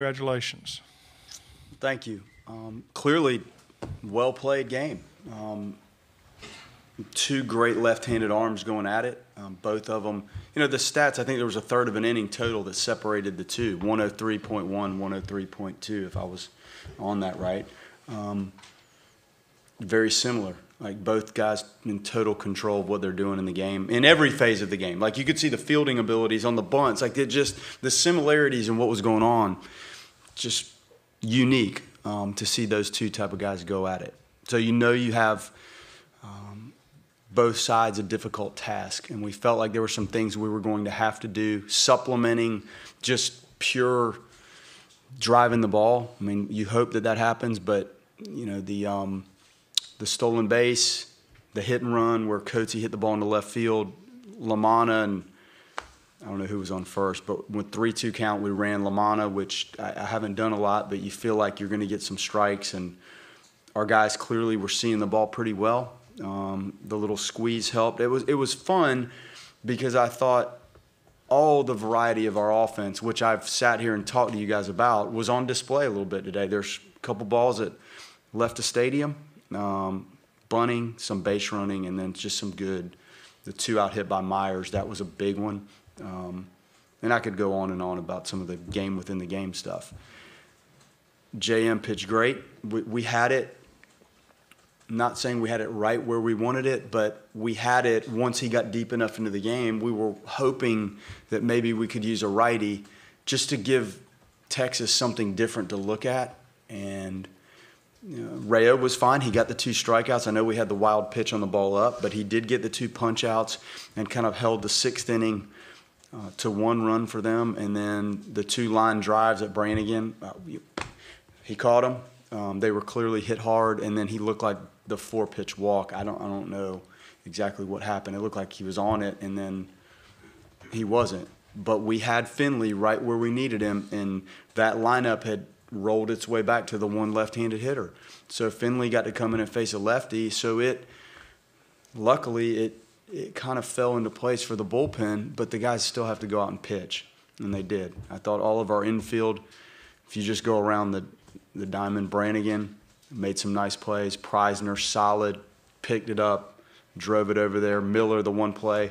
Congratulations. Thank you. Clearly, well-played game. Two great left-handed arms going at it. Both of them, the stats, I think there was a third of an inning total that separated the two, 103.1, 103.2, if I was on that right. Very similar. Like both guys in total control of what they're doing in the game, in every phase of the game. Like you could see the fielding abilities on the bunts, like the similarities in what was going on, just unique to see those two type of guys go at it. So you have both sides a difficult task, and we felt like there were some things we were going to have to do, supplementing just pure driving the ball. I mean, you hope that happens, but the stolen base, the hit and run where Coatsy hit the ball in the left field, Lamanna, and I don't know who was on first, but with 3-2 count, we ran Lamanna, which I haven't done a lot, but you feel like you're going to get some strikes, and our guys clearly were seeing the ball pretty well. The little squeeze helped. It was fun because I thought all the variety of our offense, which I've sat here and talked to you guys about, was on display a little bit today. There's a couple balls that left the stadium, bunting, some base running, and then just some good. The 2 out hit by Myers, that was a big one. And I could go on and on about some of the game within the game stuff. JM pitched great. We had it. Not saying we had it right where we wanted it, but we had it once he got deep enough into the game. We were hoping that maybe we could use a righty just to give Texas something different to look at. And Rayo was fine. He got the 2 strikeouts. I know we had the wild pitch on the ball up, but he did get the 2 punch-outs and kind of held the 6th inning to 1 run for them. And then the 2 line drives at Brannigan, he caught them. They were clearly hit hard, and then he looked like the 4-pitch walk. I don't know exactly what happened. It looked like he was on it, and then he wasn't. But we had Findlay right where we needed him, and that lineup had rolled its way back to the one left-handed hitter. So Findlay got to come in and face a lefty. So luckily it kind of fell into place for the bullpen, but the guys still have to go out and pitch, and they did. I thought all of our infield, if you just go around the diamond, Brannigan made some nice plays. Preisner, solid, picked it up, drove it over there. Miller, the one play.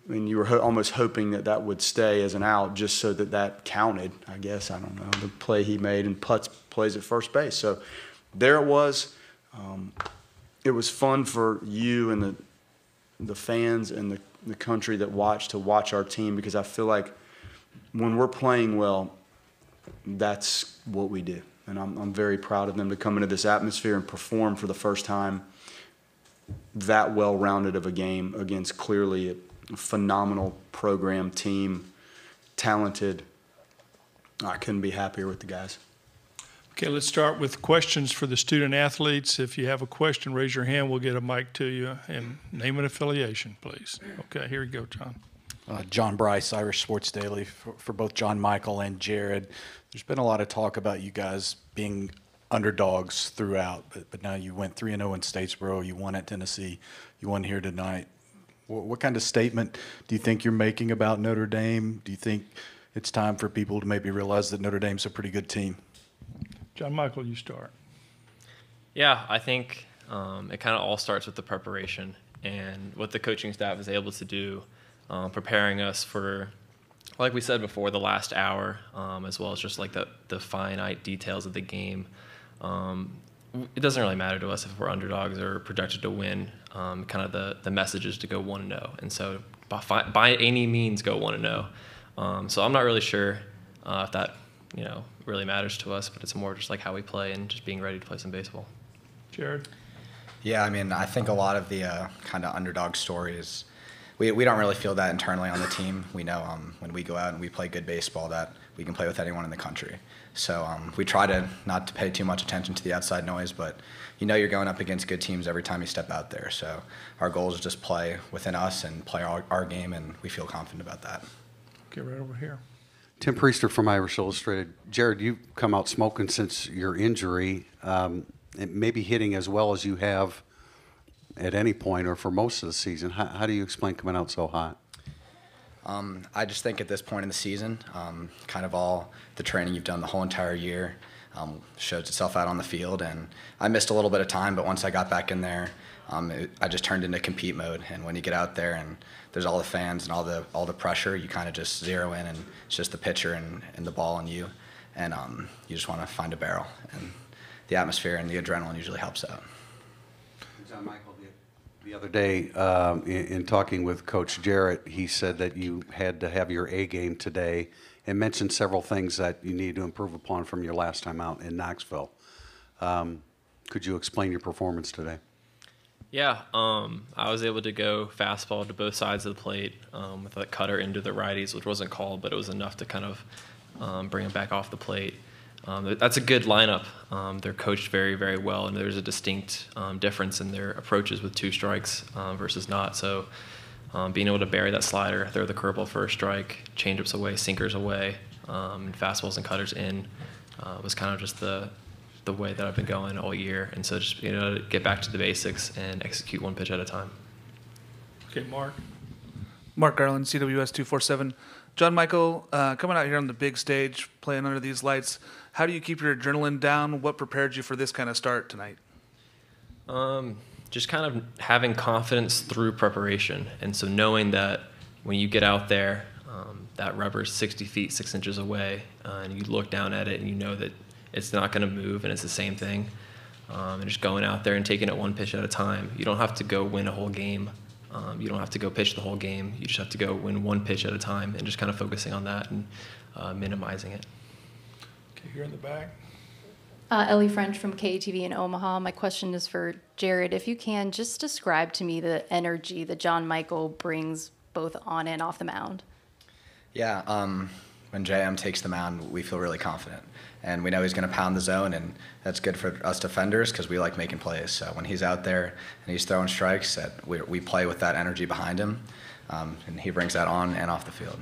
You were almost hoping that would stay as an out just so that counted, I guess. I don't know, the play he made, and Putz plays at first base. So there it was. It was fun for you and the fans and the country that to watch our team, because I feel like when we're playing well, that's what we do. And I'm very proud of them to come into this atmosphere and perform for the first time that well-rounded of a game against clearly a phenomenal program, team, talented. I couldn't be happier with the guys. Okay, let's start with questions for the student athletes. If you have a question, raise your hand. We'll get a mic to you. And name and affiliation, please. Okay, here you go, John. John Bryce, Irish Sports Daily, for both John Michael and Jared. There's been a lot of talk about you guys being underdogs throughout, but now you went 3-0 in Statesboro, you won at Tennessee, you won here tonight. What kind of statement do you think you're making about Notre Dame? Do you think it's time for people to maybe realize that Notre Dame's a pretty good team? John Michael, you start. Yeah, I think it kind of all starts with the preparation and what the coaching staff is able to do, preparing us for, like we said before, the last hour, as well as just like the finite details of the game. It doesn't really matter to us if we're underdogs or projected to win. Kind of the message is to go 1-0, and so by any means go 1-0. So I'm not really sure if that really matters to us, but it's more just like how we play and just being ready to play some baseball. Jared? Yeah, I think a lot of the kind of underdog stories, we don't really feel that internally on the team. We know when we go out and we play good baseball that we can play with anyone in the country. So we try not to pay too much attention to the outside noise, but you're going up against good teams every time you step out there. So our goal is just play within us and play our game, and we feel confident about that. Okay, right over here. Tim Priester from Irish Illustrated. Jared, you've come out smoking since your injury. Maybe hitting as well as you have at any point or for most of the season. How do you explain coming out so hot? I just think at this point in the season, kind of all the training you've done the whole entire year shows itself out on the field. And I missed a little bit of time, but once I got back in there, I just turned into compete mode. And when you get out there and there's all the fans and all the pressure, you kind of just zero in, and it's just the pitcher and the ball and you. And you just want to find a barrel. And the atmosphere and the adrenaline usually helps out. John Michael, the other day, in talking with Coach Jarrett, he said that you had to have your A game today and mentioned several things that you need to improve upon from your last time out in Knoxville. Could you explain your performance today? Yeah, I was able to go fastball to both sides of the plate with a cutter into the righties, which wasn't called, but it was enough to kind of bring him back off the plate. That's a good lineup. They're coached very, very well, and there's a distinct difference in their approaches with 2 strikes versus not. So being able to bury that slider, throw the curveball for a strike, changeups away, sinkers away, and fastballs and cutters in was kind of just the way that I've been going all year. And so just being able to get back to the basics and execute one pitch at a time. Okay, Mark. Mark Garland, CWS 247. John Michael, coming out here on the big stage, playing under these lights, how do you keep your adrenaline down? What prepared you for this kind of start tonight? Just kind of having confidence through preparation. And so knowing that when you get out there, that rubber's 60 feet, 6 inches away, and you look down at it and you know that it's not going to move and it's the same thing. And just going out there and taking it one pitch at a time. You don't have to go win a whole game. You don't have to go pitch the whole game. You just have to go win one pitch at a time and just kind of focusing on that and minimizing it. Okay, here in the back. Ellie French from KTV in Omaha. My question is for Jared. If you can, just describe to me the energy that John Michael brings both on and off the mound. Yeah, when JM takes the mound, we feel really confident. And we know he's going to pound the zone, and that's good for us defenders because we like making plays. So when he's out there and he's throwing strikes, that we play with that energy behind him, and he brings that on and off the field.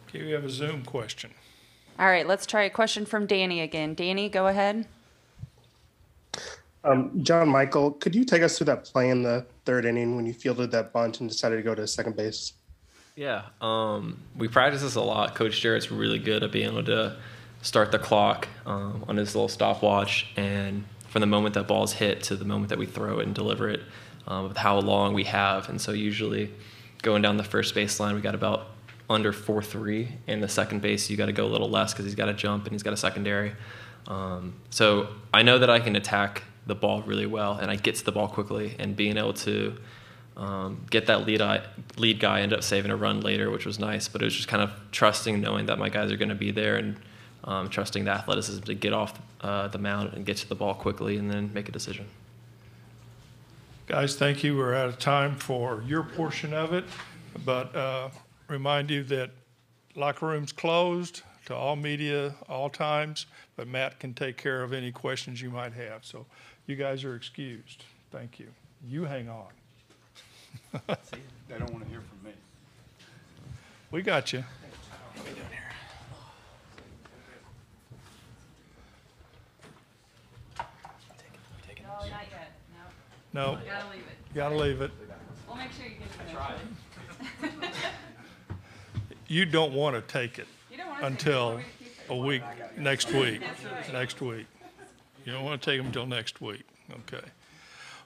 Okay, we have a Zoom question. All right, let's try a question from Danny again. Danny, go ahead. John Michael, could you take us through that play in the 3rd inning when you fielded that bunt and decided to go to second base? Yeah, we practice this a lot. Coach Jarrett's really good at being able to start the clock on his little stopwatch, and from the moment that ball's hit to the moment that we throw it and deliver it, with how long we have. And so usually going down the first baseline, we got about under 4-3, and the second base you got to go a little less because he's got to jump and he's got a secondary. So I know that I can attack the ball really well, and I get to the ball quickly, and being able to get that lead guy ended up saving a run later, which was nice. But it was just kind of trusting, knowing that my guys are going to be there, and trusting the athleticism to get off the mound and get to the ball quickly and then make a decision. Guys, thank you. We're out of time for your portion of it, but remind you that locker room's closed to all media, all times, but Matt can take care of any questions you might have. So you guys are excused. Thank you. You hang on. They don't want to hear from me. We got you. What are we doing here? No, not yet. No, Gotta leave it. gotta leave it. We'll make sure you get it. You don't want to take it You don't want to until a week, next week. Next week. You don't want to take them until next week. Okay.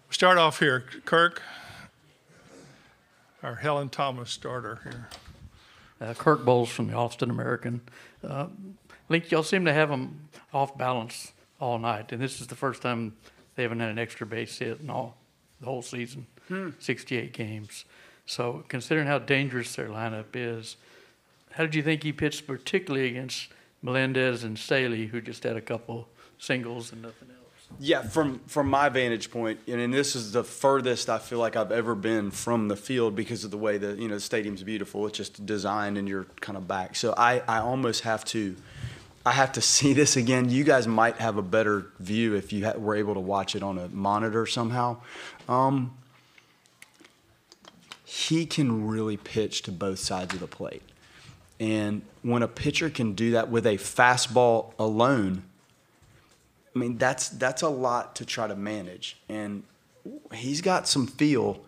We start off here. Kirk, our Helen Thomas starter here. Kirk Bowles from the Austin American. Link, y'all seem to have them off balance all night, and this is the first time they haven't had an extra base hit in the whole season, 68 games. So considering how dangerous their lineup is, how did you think he pitched, particularly against Melendez and Staley, who just had a couple singles and nothing else? Yeah, from my vantage point, and this is the furthest I feel like I've ever been from the field because of the way the stadium's beautiful. It's just designed and you're kind of back. So I almost have to see this again. You guys might have a better view if you were able to watch it on a monitor somehow. He can really pitch to both sides of the plate. And when a pitcher can do that with a fastball alone, I mean, that's a lot to try to manage. And he's got some feel.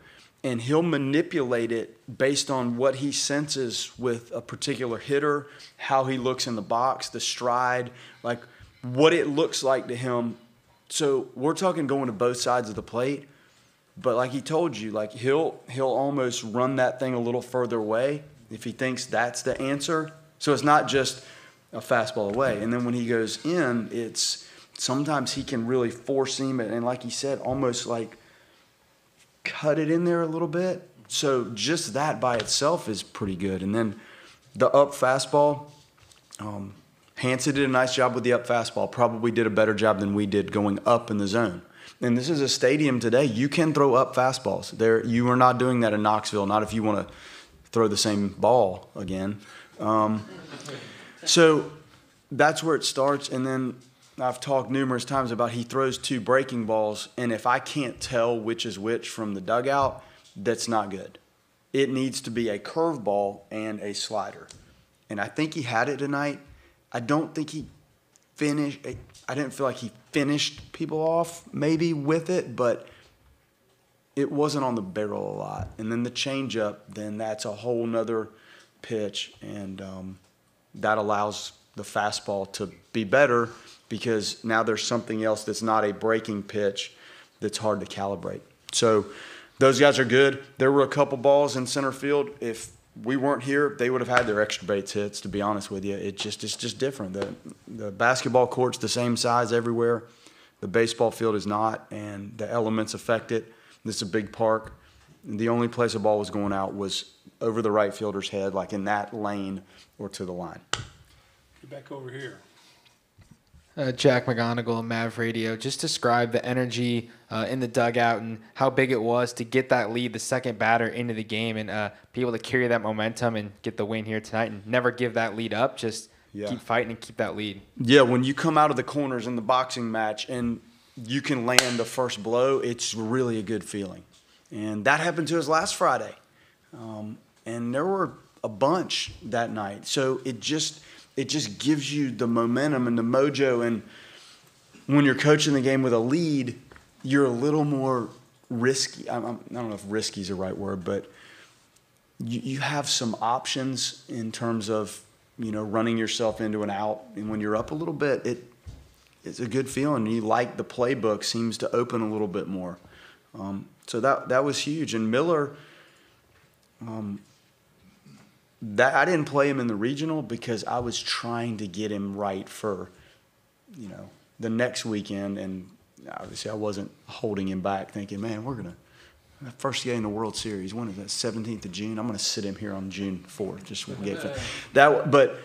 and he'll manipulate it based on what he senses with a particular hitter, how he looks in the box, the stride, like what it looks like to him. So we're talking going to both sides of the plate, but like he told you, like he'll almost run that thing a little further away if he thinks that's the answer. So it's not just a fastball away. And then when he goes in, it's sometimes he can really four seam it, and like he said, almost like cut it in there a little bit. So just that by itself is pretty good. And then the up fastball, Hansen did a nice job with the up fastball, probably did a better job than we did going up in the zone. And this is a stadium today. You can throw up fastballs. You are not doing that in Knoxville, not if you want to throw the same ball again. So that's where it starts. And then I've talked numerous times about he throws 2 breaking balls, and if I can't tell which is which from the dugout, that's not good. It needs to be a curveball and a slider. And I think he had it tonight. I don't think he finished. I didn't feel like he finished people off maybe with it, but it wasn't on the barrel a lot. And then the changeup, then that's a whole nother pitch, and that allows the fastball to be better because now there's something else that's not a breaking pitch that's hard to calibrate. So those guys are good. There were a couple balls in center field. If we weren't here, they would have had their extra base hits, to be honest with you. It's just different. The basketball court's the same size everywhere. The baseball field is not, and the elements affect it. This is a big park. The only place a ball was going out was over the right fielder's head, like in that lane or to the line. Get back over here. Jack McGonigal, Mav Radio. Just describe the energy in the dugout and how big it was to get that lead, the second batter into the game, and be able to carry that momentum and get the win here tonight and never give that lead up. Just keep fighting and keep that lead. Yeah, when you come out of the corners in the boxing match and you can land the first blow, it's really a good feeling. And that happened to us last Friday. And there were a bunch that night. So it just gives you the momentum and the mojo. And when you're coaching the game with a lead, you're a little more risky. I don't know if risky is the right word, but you have some options in terms of, running yourself into an out. And when you're up a little bit, it's a good feeling. You like the playbook seems to open a little bit more. So that was huge. And Miller, I didn't play him in the regional because I was trying to get him right for, the next weekend. And obviously I wasn't holding him back thinking, man, we're going to, first game in the World Series, when is that, 17th of June? I'm going to sit him here on June 4th. Just but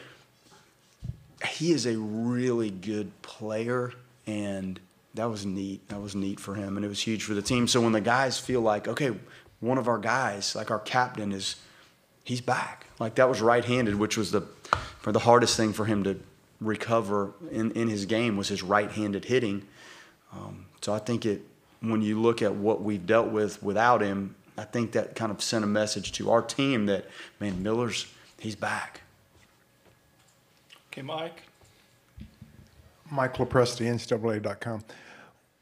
he is a really good player, and that was neat. That was neat for him, and it was huge for the team. So when the guys feel like, okay, one of our guys, like our captain, he's back. Like that was right-handed, which was the hardest thing for him to recover in his game was his right-handed hitting. So I think when you look at what we've dealt with without him, I think that kind of sent a message to our team that, man, he's back. Okay, Mike. Mike LaPresti, NCAA.com.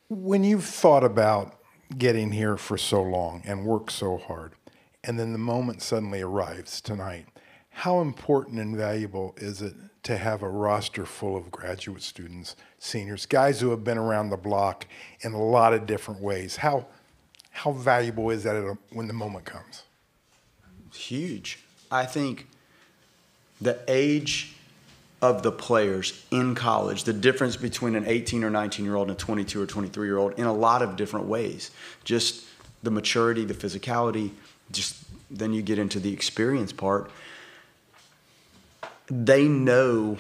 When you've thought about getting here for so long and worked so hard, and then the moment suddenly arrives tonight, how important and valuable is it to have a roster full of graduate students, seniors, guys who have been around the block in a lot of different ways? How valuable is that when the moment comes? Huge. I think the age of the players in college, the difference between an 18 or 19-year-old and a 22 or 23-year-old in a lot of different ways. Just the maturity, the physicality, just then you get into the experience part. They know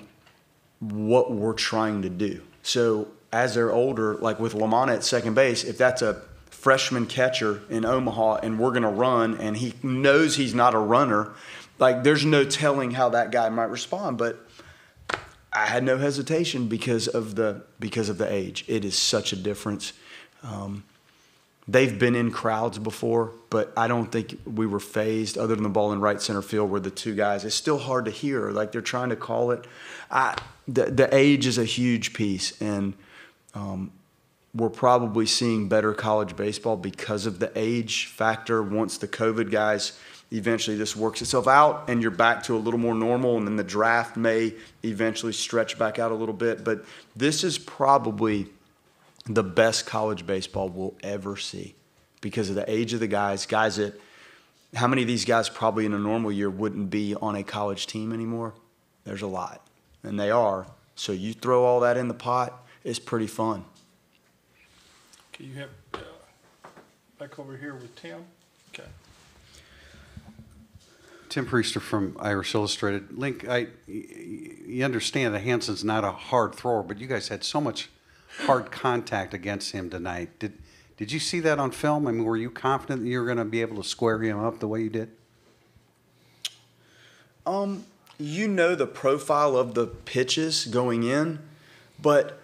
what we're trying to do. So as they're older, like with Lamanna at second base, if that's a freshman catcher in Omaha and we're going to run and he knows he's not a runner, like there's no telling how that guy might respond. But I had no hesitation because of the age. It is such a difference. They've been in crowds before, but I don't think we were phased other than the ball in right center field where the two guys, it's still hard to hear. Like they're trying to call it. The age is a huge piece. And we're probably seeing better college baseball because of the age factor. Once the COVID guys, eventually this works itself out and you're back to a little more normal, and then the draft may eventually stretch back out a little bit. But this is probably the best college baseball we'll ever see because of the age of the guys. Guys that, how many of these guys probably in a normal year wouldn't be on a college team anymore? There's a lot, and they are. So you throw all that in the pot, it's pretty fun. Okay, you have back over here with Tim. Okay. Tim Priester from Irish Illustrated. Link, you understand that Hansen's not a hard thrower, but you guys had so much hard contact against him tonight. Did you see that on film? I mean, were you confident that you were going to be able to square him up the way you did? You know the profile of the pitches going in, but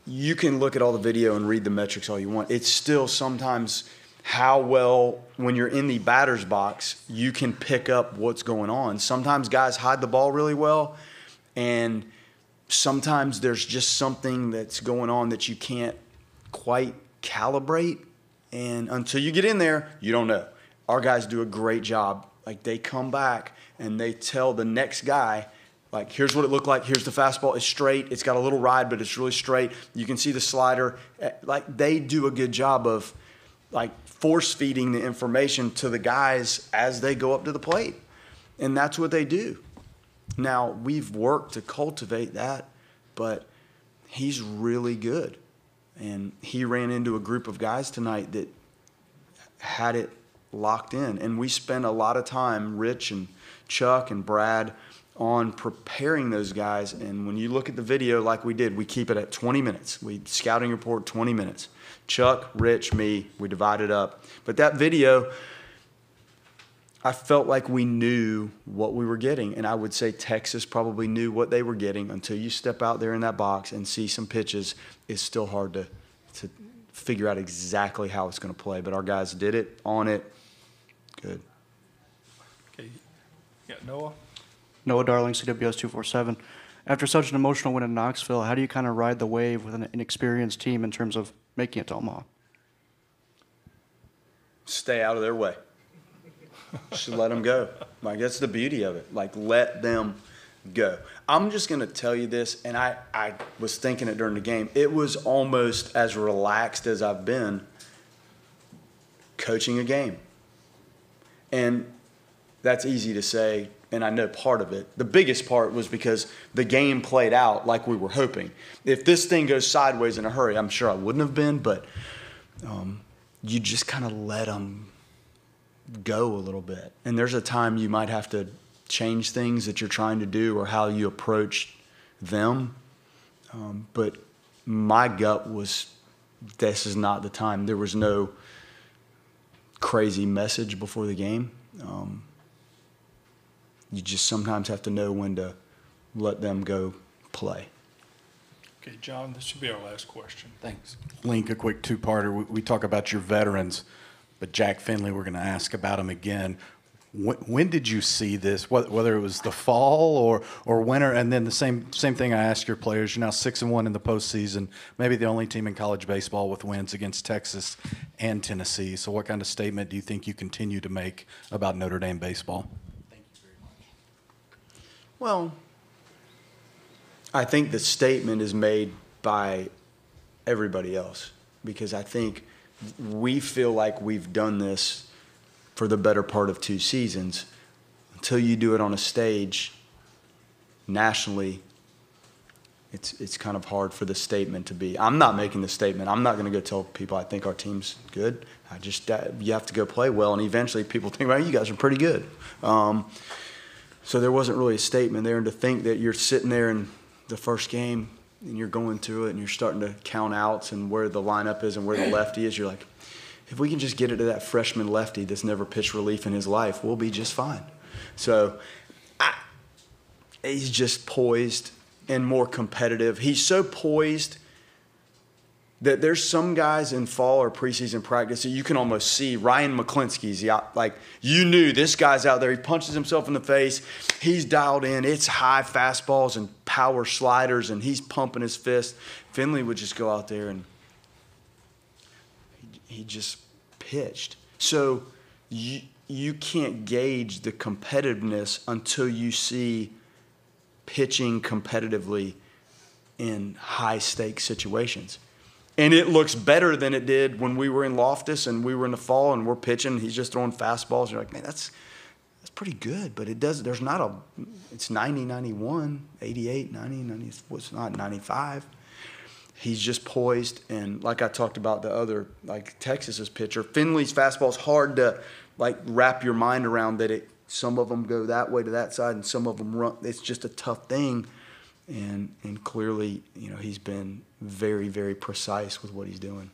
you can look at all the video and read the metrics all you want. It's still sometimes how well, when you're in the batter's box, you can pick up what's going on. Sometimes guys hide the ball really well, and sometimes there's just something that's going on that you can't quite calibrate, and until you get in there, you don't know. Our guys do a great job. Like, they come back and they tell the next guy, like, here's what it looked like. Here's the fastball. It's straight. It's got a little ride, but it's really straight. You can see the slider. Like, they do a good job of, like, force feeding the information to the guys as they go up to the plate. And that's what they do. Now, we've worked to cultivate that, but he's really good. And he ran into a group of guys tonight that had it locked in. And we spent a lot of time, Rich and Chuck and Brad, on preparing those guys. And when you look at the video like we did, we keep it at 20 minutes. We scouting report 20 minutes. Chuck, Rich, me, we divided up. But that video, I felt like we knew what we were getting. And I would say Texas probably knew what they were getting. Until you step out there in that box and see some pitches, it's still hard to figure out exactly how it's going to play. But our guys did it, on it, good. Okay, yeah, Noah? Noah Darling, CWS 247. After such an emotional win in Knoxville, how do you kind of ride the wave with an inexperienced team in terms of making it to Omaha? Stay out of their way. Just let them go. Like, that's the beauty of it. Like, let them go. I'm just going to tell you this, and I was thinking it during the game. It was almost as relaxed as I've been coaching a game. And that's easy to say, and I know part of it. The biggest part was because the game played out like we were hoping. If this thing goes sideways in a hurry, I'm sure I wouldn't have been, but you just kind of let them go a little bit. And there's a time you might have to change things that you're trying to do or how you approach them. But my gut was, this is not the time. There was no crazy message before the game. You just sometimes have to know when to let them go play. Okay, John, this should be our last question. Thanks. Link, a quick two-parter. We talk about your veterans, but Jack Findlay, we're going to ask about him again. When did you see this, whether it was the fall or winter? And then the same thing I asked your players. You're now 6-1 in the postseason, maybe the only team in college baseball with wins against Texas and Tennessee. So what kind of statement do you think you continue to make about Notre Dame baseball? Thank you very much. Well, I think the statement is made by everybody else, because I think we feel like we've done this for the better part of 2 seasons. Until you do it on a stage nationally, it's kind of hard for the statement to be. I'm not making the statement. I'm not going to go tell people I think our team's good. You have to go play well, and eventually people think, well, you guys are pretty good. So there wasn't really a statement there, and to think that you're sitting there in the first game and you're going through it and you're starting to count outs and where the lineup is and where the lefty is, you're like, if we can just get it to that freshman lefty that's never pitched relief in his life, we'll be just fine. So he's just poised and more competitive. He's so poised that there's some guys in fall or preseason practice that you can almost see. Ryan McClinsky's out, like, you knew this guy's out there. He punches himself in the face. He's dialed in. It's high fastballs and power sliders, and he's pumping his fist. Findlay would just go out there and he just pitched. So you can't gauge the competitiveness until you see pitching competitively in high-stakes situations. And it looks better than it did when we were in Loftus and we were in the fall and we're pitching. He's just throwing fastballs. You're like, man, that's pretty good. But it does. There's not a. It's 90, 91, 88, 90, 90. It's not 95. He's just poised. And like I talked about the other, like Texas's pitcher, Findlay's fastball's hard to like wrap your mind around that some of them go that way to that side and some of them run. It's just a tough thing. And clearly, he's been very, very precise with what he's doing.